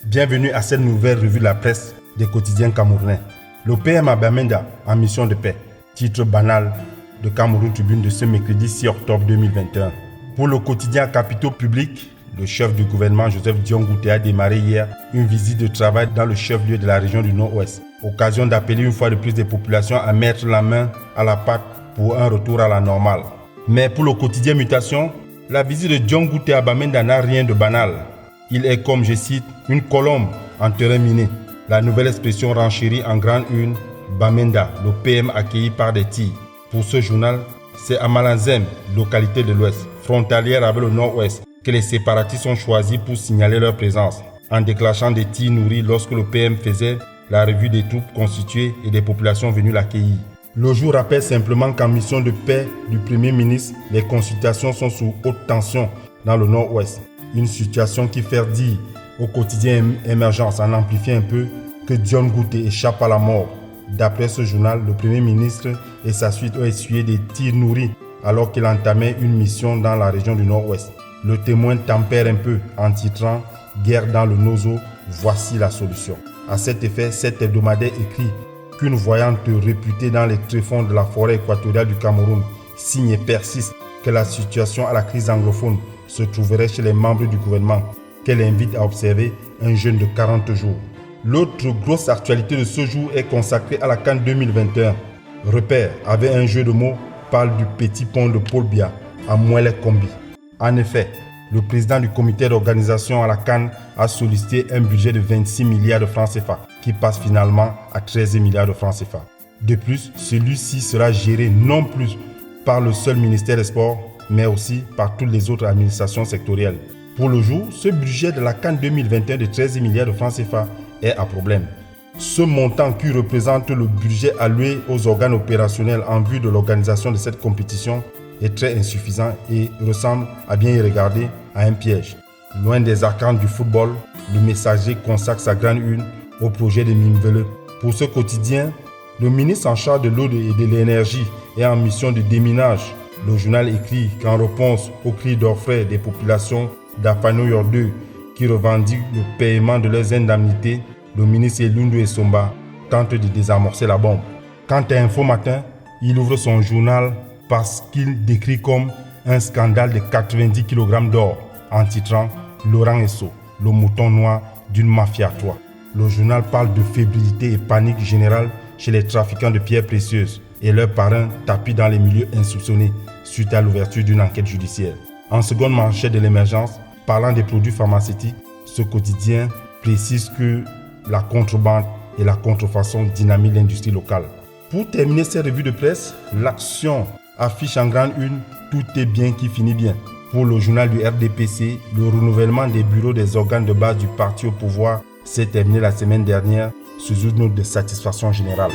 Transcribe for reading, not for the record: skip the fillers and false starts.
Bienvenue à cette nouvelle revue de la presse des quotidiens camerounais. Le PM à Bamenda en mission de paix. Titre banal de Cameroun Tribune de ce mercredi 6 octobre 2021. Pour le quotidien Capitaux Public, le chef du gouvernement Joseph Dion Ngouté a démarré hier une visite de travail dans le chef-lieu de la région du Nord-Ouest. Occasion d'appeler une fois de plus des populations à mettre la main à la pâte pour un retour à la normale. Mais pour le quotidien Mutation, la visite de Dion Ngouté à Bamenda n'a rien de banal. Il est, comme je cite, une colombe en terrain miné. La nouvelle expression renchérit en grande une, Bamenda, le PM accueilli par des tirs. Pour ce journal, c'est à Malanzem, localité de l'Ouest, frontalière avec le Nord-Ouest, que les séparatistes ont choisi pour signaler leur présence, en déclenchant des tirs nourris lorsque le PM faisait la revue des troupes constituées et des populations venues l'accueillir. Le jour rappelle simplement qu'en mission de paix du Premier ministre, les consultations sont sous haute tension dans le Nord-Ouest. Une situation qui fait dire au quotidien Émergence en amplifiant un peu que Dion Ngouté échappe à la mort. D'après ce journal, le Premier ministre et sa suite ont essuyé des tirs nourris alors qu'il entamait une mission dans la région du Nord-Ouest. Le Témoin tempère un peu en titrant « Guerre dans le Nozo, voici la solution ». À cet effet, cet hebdomadaire écrit qu'une voyante réputée dans les tréfonds de la forêt équatoriale du Cameroun signe et persiste que la situation à la crise anglophone se trouverait chez les membres du gouvernement, qu'elle invite à observer un jeûne de 40 jours. L'autre grosse actualité de ce jour est consacrée à la CAN 2021. Repère, avec un jeu de mots, parle du petit pont de Paul Biya à Mouélé-Kombi. En effet, le président du comité d'organisation à la CAN a sollicité un budget de 26 milliards de francs CFA, qui passe finalement à 13 milliards de francs CFA. De plus, celui-ci sera géré non plus par le seul ministère des Sports, mais aussi par toutes les autres administrations sectorielles. Pour le jour, ce budget de la CAN 2021 de 13 milliards de francs CFA est à problème. Ce montant qui représente le budget alloué aux organes opérationnels en vue de l'organisation de cette compétition est très insuffisant et ressemble, à bien y regarder, à un piège. Loin des arcanes du football, le Messager consacre sa grande une au projet de Mimvele. Pour ce quotidien, le ministre en charge de l'eau et de l'énergie est en mission de déminage. Le journal écrit qu'en réponse aux cris d'orfraie des populations d'Afano Yordeux qui revendiquent le paiement de leurs indemnités, le ministre Elundu Essomba tente de désamorcer la bombe. Quant à Info Matin, il ouvre son journal parce qu'il décrit comme un scandale de 90 kg d'or en titrant Laurent Esso, le mouton noir d'une mafia à trois. Le journal parle de fébrilité et panique générale chez les trafiquants de pierres précieuses et leurs parrains tapis dans les milieux insoupçonnés suite à l'ouverture d'une enquête judiciaire. En seconde manchette de l'émergence, parlant des produits pharmaceutiques, ce quotidien précise que la contrebande et la contrefaçon dynamitent l'industrie locale. Pour terminer cette revue de presse, l'Action affiche en grande une « Tout est bien qui finit bien ». Pour le journal du RDPC, le renouvellement des bureaux des organes de base du parti au pouvoir s'est terminé la semaine dernière sous une note de satisfaction générale.